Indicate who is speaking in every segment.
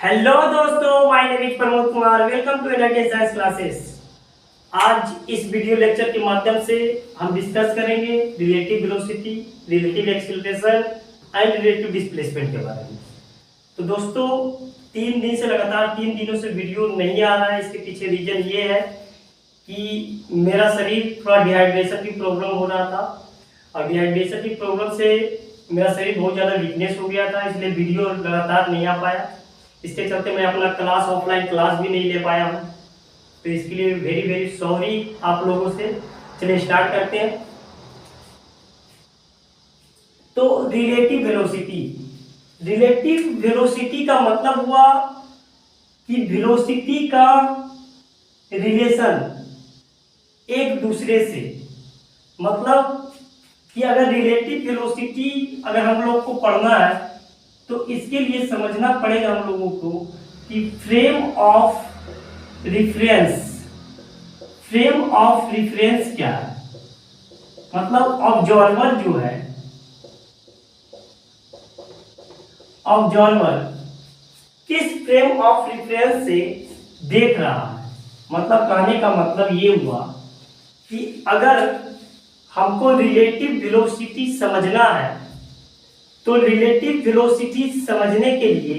Speaker 1: Hello दोस्तों, my name is Pramod Kumar. Welcome to NIT science classes. आज इस वीडियो लेक्चर के माध्यम से हम डिस्कस करेंगे relative velocity, relative acceleration and relative displacement के बारे में। तो दोस्तों, 3 दिन से लगातार 3 दिनों से वीडियो नहीं आ रहा है। इसके पीछे रीजन ये है कि मेरा शरीर थोड़ा डिहाइड्रेशन की प्रॉब्लम हो रहा था और डिहाइड्रेशन की प्रॉब्लम से मेरा शरीर बहुत ज़्यादा वीकनेस हो गया था, इसलिए वीडियो लगातार नहीं आ पाया। इसके चलते मैं अपना क्लास ऑफलाइन क्लास भी नहीं ले पाया हूँ, तो इसके लिए वेरी वेरी सॉरी आप लोगों से। चलिए स्टार्ट करते हैं। तो रिलेटिव वेलोसिटी का मतलब हुआ कि वेलोसिटी का रिलेशन एक दूसरे से, मतलब कि अगर रिलेटिव वेलोसिटी अगर हम लोग को पढ़ना है तो इसके लिए समझना पड़ेगा हम लोगों को कि फ्रेम ऑफ रिफरेंस क्या है। मतलब ऑब्जर्वर जो है, ऑब्जर्वर किस फ्रेम ऑफ रिफरेंस से देख रहा है। मतलब कहने का मतलब ये हुआ कि अगर हमको रिलेटिव वेलोसिटी समझना है तो रिलेटिव वेलोसिटी समझने के लिए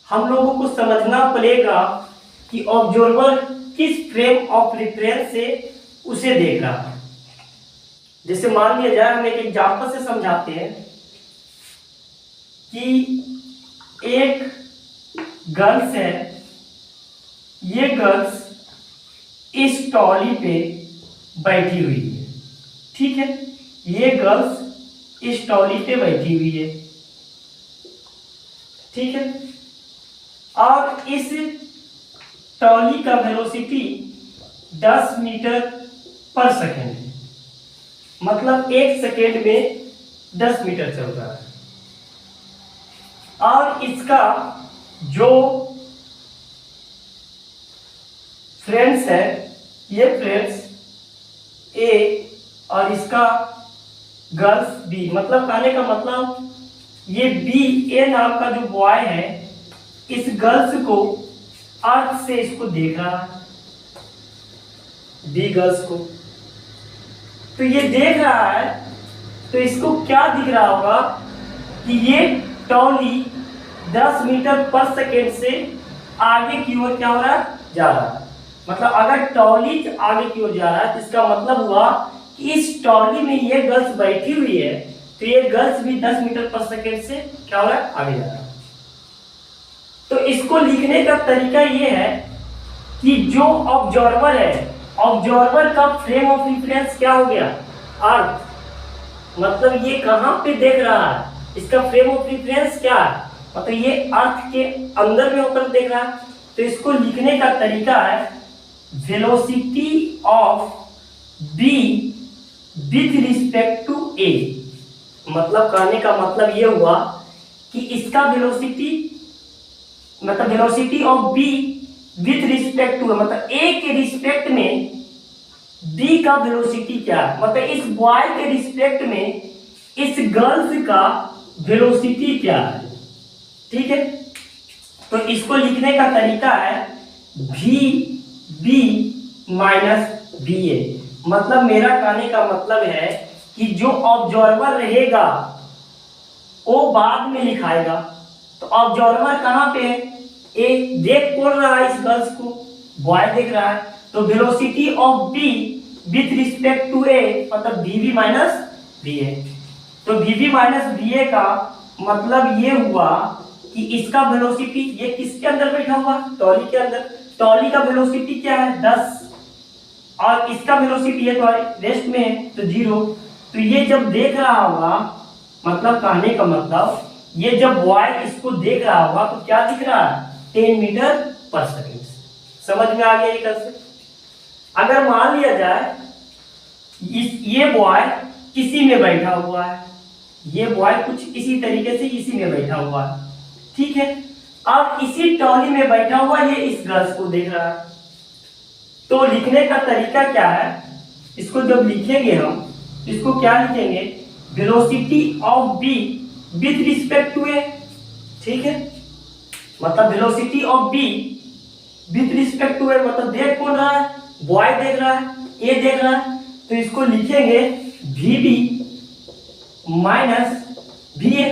Speaker 1: हम लोगों को समझना पड़ेगा कि ऑब्जर्वर किस फ्रेम ऑफ रेफरेंस से उसे देख रहा है। जैसे मान लिया जाए, हम एक एग्जांपल से समझाते हैं कि एक गर्ल्स है, ये गर्ल्स इस ट्रॉली पे बैठी हुई है, ठीक है। ये गर्ल्स इस ट्रॉली पे बैठी हुई है, ठीक है। और इस ट्रॉली का वेलोसिटी 10 मीटर पर सेकेंड है। मतलब 1 सेकेंड में 10 मीटर चल रहा है। और इसका जो फ्रेंड्स है, ये फ्रेंड्स ए और इसका गर्ल्स बी, मतलब कहने का मतलब ये बी, ए नाम का जो बॉय है, इस गर्ल्स को अर्थ से इसको देख रहा है, बी गर्ल्स को। तो ये देख रहा है तो इसको क्या दिख रहा होगा कि ये ट्रॉली 10 मीटर पर सेकेंड से आगे की ओर क्या हो रहा है, जा रहा है। मतलब अगर ट्रॉली आगे की ओर जा रहा है तो इसका मतलब हुआ कि इस ट्रॉली में ये गर्ल्स बैठी हुई है, तो ये गर्ल्स भी 10 मीटर पर सेकेंड से क्या हो रहा है, आगे जा रहा है। तो इसको लिखने का तरीका ये है कि जो ऑब्जर्वर है, ऑब्जर्वर का फ्रेम ऑफ रेफरेंस क्या हो गया, अर्थ। मतलब ये कहां पे देख रहा है, इसका फ्रेम ऑफ रेफरेंस क्या है, मतलब ये अर्थ के अंदर में होकर देख रहा है। तो इसको लिखने का तरीका है velocity of B with respect to A. मतलब कहने का मतलब ये हुआ कि इसका वेलोसिटी, मतलब velocity of B with respect to, मतलब ए के रिस्पेक्ट में बी का वेलोसिटी क्या है, मतलब इस बॉय के रिस्पेक्ट में इस गर्ल्स का वेलोसिटी क्या है, ठीक है। तो इसको लिखने का तरीका है वी बी माइनस बी ए। मतलब मेरा कहने का मतलब है कि जो ऑब्जर्वर रहेगा वो बाद में लिखाएगा। तो ऑब्जर्वर कहां पे है, ए, देख कौन रहा है, इस गर्ल्स को, बॉय देख रहा है। तो velocity of B with respect to A, मतलब वीवी माइनस बी ए। तो वीवी माइनस बी ए का मतलब ये हुआ कि इसका वेलोसिटी, ये किसके अंदर बैठा हुआ, ट्रॉली के अंदर। ट्रॉली का वेलोसिटी क्या है, 10, और इसका वेलोसिटी है तो रेस्ट में है तो 0। तो ये जब देख रहा होगा, मतलब कहने का मतलब ये जब बॉय इसको देख रहा होगा तो क्या दिख रहा है, 10 मीटर पर सेकेंड। समझ में आ गया ये कैसे। अगर मान लिया जाए ये बॉय इसी में बैठा हुआ है, ये बॉय कुछ इसी तरीके से इसी में बैठा हुआ है, ठीक है। अब इसी ट्रॉली में बैठा हुआ ये इस गर्ल्स को देख रहा है। तो लिखने का तरीका क्या है, इसको जब लिखेंगे हम, इसको क्या लिखेंगे, velocity of B with respect to A, ठीक है। मतलब velocity of B with respect to A, मतलब देख कौन रहा है, बॉय देख रहा है, ए देख रहा है, तो इसको लिखेंगे V B minus V A.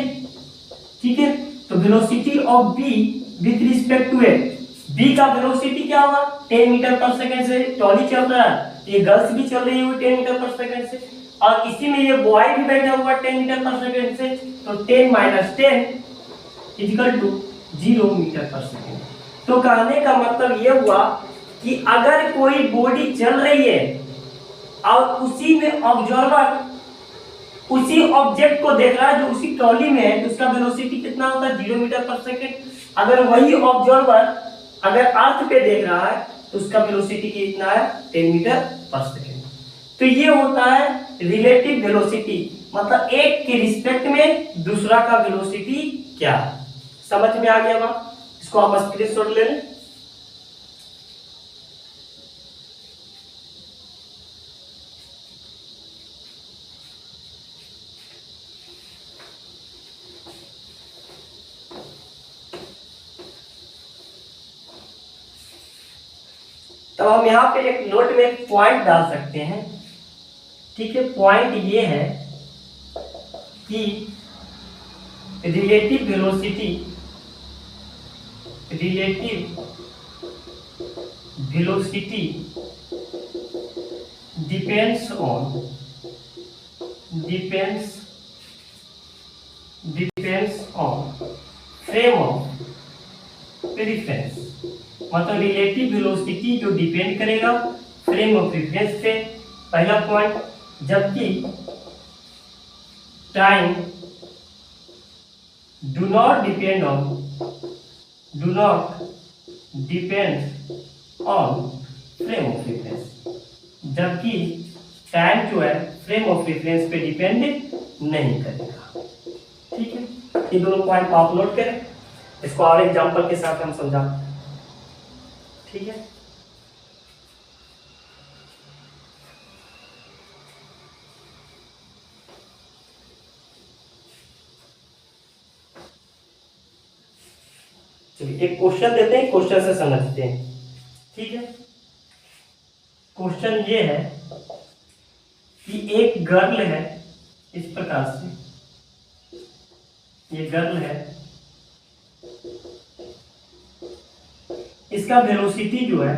Speaker 1: ठीक है, तो velocity of B with respect to A, B का वेलोसिटी क्या होगा 10 मीटर पर सेकंड से, ट्रॉली चल रहा है, ये गर्ल्स भी चल रही है 10 मीटर पर सेकंड से, और इसी में ये बॉय भी बैठा हुआ 10 मीटर पर सेकंड से, तो 10 माइनस 10 इक्वल टू 0 मीटर पर सेकंड। तो कहने का मतलब ये हुआ कि अगर कोई बॉडी चल रही है और उसी में ऑब्जर्वर उसी ऑब्जेक्ट को देख रहा है जो उसी ट्रॉली में है, तो उसका वेलोसिटी कितना होता है 0 मीटर पर सेकंड। अगर वही ऑब्जर्वर अगर अर्थ पे देख रहा है तो उसका वेलोसिटी कितना है 10 मीटर पर सेकंड। तो ये होता है रिलेटिव वेलोसिटी, मतलब एक के रिस्पेक्ट में दूसरा का वेलोसिटी क्या है। समझ में आ गया बात? इसको आप स्क्रीनशॉट ले लें। तो हम यहाँ पे एक नोट में एक पॉइंट डाल सकते हैं। ठीक है, पॉइंट ये है कि relative velocity depends on frame of reference, मतलब रिलेटिव वेलोसिटी जो डिपेंड करेगा फ्रेम ऑफ रेफरेंस पे, पहला पॉइंट। जबकि time do not depend on frame of reference, जबकि टाइम जो है फ्रेम ऑफ रेफरेंस पे डिपेंड नहीं करेगा। ठीक है, ये दोनों पॉइंट आप नोट करें, इसको और एग्जांपल के साथ हम समझा। ठीक है, चलिए एक क्वेश्चन देते हैं, क्वेश्चन से समझते हैं। ठीक है, क्वेश्चन ये है कि एक गर्ल है, इस प्रकार से ये गर्ल है, इसका वेलोसिटी जो है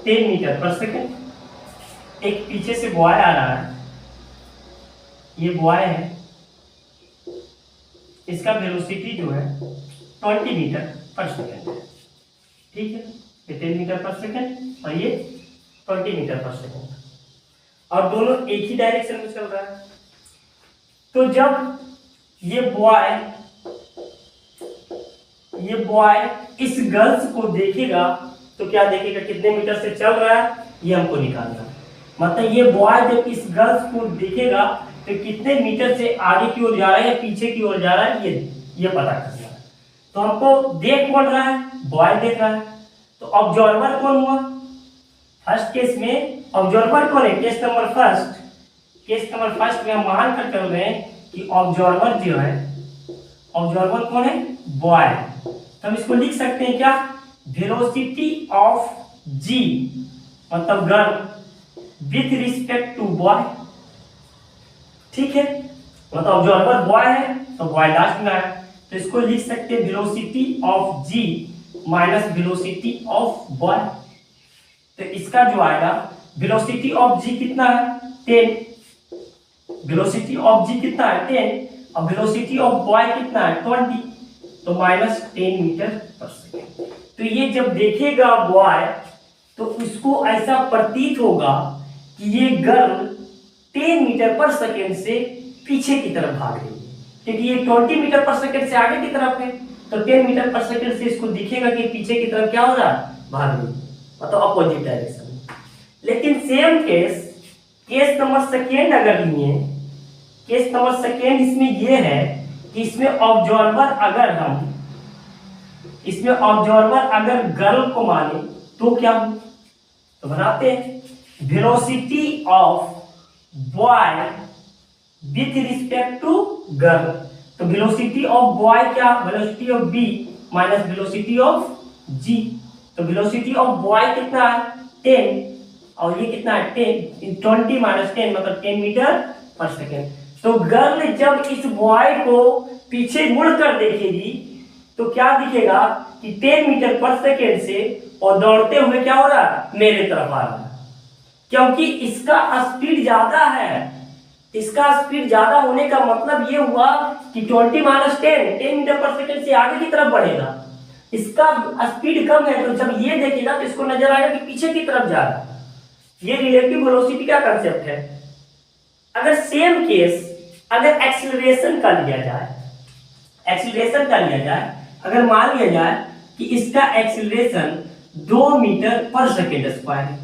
Speaker 1: 10 मीटर पर सेकंड। एक पीछे से बॉय आ रहा है, ये बॉय है, इसका वेलोसिटी जो है 20 मीटर पर सेकंड है। ठीक है, ये 10 मीटर पर सेकंड और ये 20 मीटर पर सेकंड, और दोनों एक ही डायरेक्शन में चल रहा है। तो जब ये बॉय इस गर्ल्स को देखेगा तो क्या देखेगा, कितने मीटर से चल रहा है ये हमको निकालना है। मतलब ये बॉय जब इस गर्ल्स को देखेगा तो कितने मीटर से आगे की ओर जा रहा है या पीछे की ओर जा रहा है, ये पता करना है। तो हमको देख कौन रहा है, बॉय देख रहा है, तो ऑब्जर्वर कौन हुआ फर्स्ट केस में, ऑब्जर्वर कौन है केस नंबर फर्स्ट में हम मान कर चल रहे हैं कि ऑब्जर्वर जो है, ऑब्जर्वर कौन है बॉय। तो हम इसको लिख सकते हैं क्या, वेलोसिटी ऑफ जी मतलब girl with respect to boy. ठीक है, मतलब ऑब्जर्वर बॉय है तो बॉय लास्ट में आया, तो इसको लिख सकते हैं velocity of G minus velocity of boy. तो इसका जो आएगा वेलोसिटी ऑफ जी कितना है 10, वेलोसिटी ऑफ जी कितना है 10 और वेलोसिटी ऑफ बॉय कितना है 20, तो माइनस 10 मीटर पर सेकेंड। तो ये जब देखेगा बॉय तो उसको ऐसा प्रतीत होगा कि ये गर्ल 10 मीटर पर सेकेंड से पीछे की तरफ भाग रही है, क्योंकि ये 20 मीटर पर सेकेंड से आगे की तरफ है, तो 10 मीटर पर सेकेंड से इसको दिखेगा कि पीछे की तरफ क्या हो रहा है, भाग रही है, मतलब अपोजिट डायरेक्शन में। लेकिन सेम केस नंबर सेकेंड अगर लिए, केस नंबर सेकेंड इसमें ये है कि इसमें ऑब्जर्वर अगर गर्ल को माने तो क्या हो, तो बनाते हैं velocity of boy with respect to girl. तो वेलोसिटी ऑफ बॉय क्या, velocity of B minus velocity of G. तो वेलोसिटी ऑफ बॉय कितना है 10 और ये कितना है 10, 20 माइनस 10 मतलब 10 मीटर पर सेकेंड। तो गर्ल जब इस बॉय को पीछे मुड़कर देखेगी तो क्या दिखेगा कि 10 मीटर पर सेकेंड से और दौड़ते हुए क्या हो रहा है मेरे तरफ आ रहा है, क्योंकि इसका स्पीड ज्यादा है। इसका स्पीड ज्यादा होने का मतलब ये हुआ कि 20 माइनस 10 मीटर पर सेकेंड से आगे की तरफ बढ़ेगा। इसका स्पीड कम है तो जब ये देखेगा तो इसको नजर आएगा कि पीछे की तरफ जा रहा है। ये रिलेटिव वेलोसिटी का कंसेप्ट है। अगर सेम केस अगर एक्सीलरेशन का लिया जाए, अगर मान लिया जाए कि इसका एक्सीलरेशन 2 मीटर पर सेकेंड स्क्वायर है,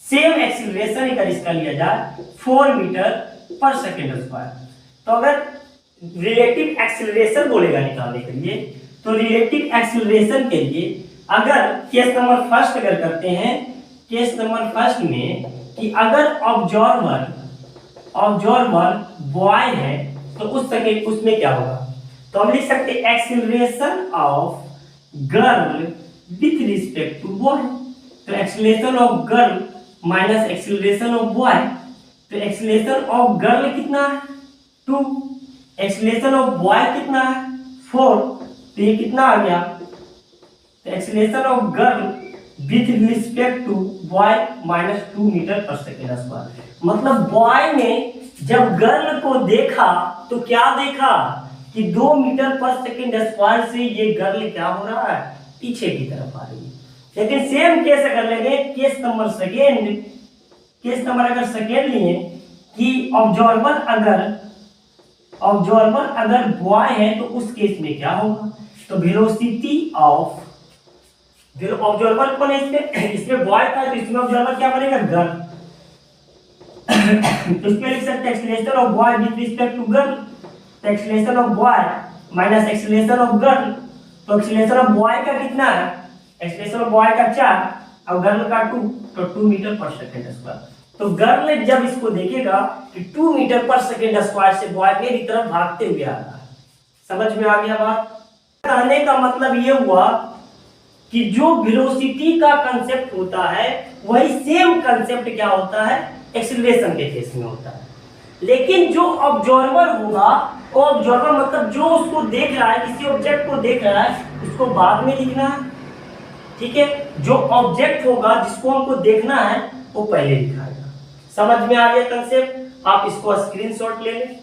Speaker 1: सेम एक्सीलरेशन अगर इसका लिया जाए 4 मीटर पर सेकेंड स्क्वायर, तो अगर रिलेटिव एक्सीलरेशन बोलेगा निकालने के लिए, तो रिलेटिव एक्सीलरेशन के लिए अगर केस नंबर फर्स्ट अगर करते हैं, केस नंबर फर्स्ट में कि अगर ऑब्जर्वर बॉय है तो उस सेकेंड उसमें क्या होगा, तो हम लिख सकते हैं acceleration of girl with respect to boy. तो acceleration of girl minus acceleration of boy, तो एक्सीलरेशन ऑफ गर्ल कितना है 2, एक्सीलरेशन ऑफ बॉय कितना है 4, तो ये कितना आ गया, तो acceleration of girl with respect to boy minus 2 metre पर सेकेंड स्क्वायर। मतलब बॉय ने जब गर्ल को देखा तो क्या देखा कि 2 मीटर पर सेकेंड स्क्वायर से ये गर्ल क्या हो रहा है पीछे की तरफ आ रही है। लेकिन सेम केस अगर लेंगे, केस नंबर अगर सेकेंड लिए कि ऑब्जर्वर अगर बॉय है तो उस केस में क्या होगा, तो वेलोसिटी ऑफ ऑब्जर्वर कौन है इसमें बॉय था, तो इसमें ऑब्जर्वर क्या बनेगा गर्ल। तो इसमें लिख सकते हैं acceleration of boy with respect to girl, तो acceleration of boy minus acceleration of girl, तो एक्सीलरेशन ऑफ बॉय का कितना है, एक्सीलरेशन ऑफ बॉय का 4 और गर्ल का 2, तो 2 मीटर पर सेकेंड स्क्वायर। तो गर्ल जब इसको देखेगा कि 2 मीटर पर सेकेंड स्क्वायर से बॉय मेरी तरफ भागते हुए आ रहा है। समझ में आ गया बात? कहने का मतलब ये हुआ कि जो वेलोसिटी का कंसेप्ट होता है वही सेम कंसेप्ट क्या होता है एक्सीलरेशन के केस में होता है। लेकिन जो ऑब्जर्वर होगा, वो ऑब्जर्वर मतलब जो उसको देख रहा है, किसी ऑब्जेक्ट को देख रहा है, उसको बाद में लिखना है, ठीक है। जो ऑब्जेक्ट होगा जिसको हमको देखना है वो पहले लिखाएगा। समझ में आ गया कंसेप्ट? आप इसको स्क्रीनशॉट ले लें।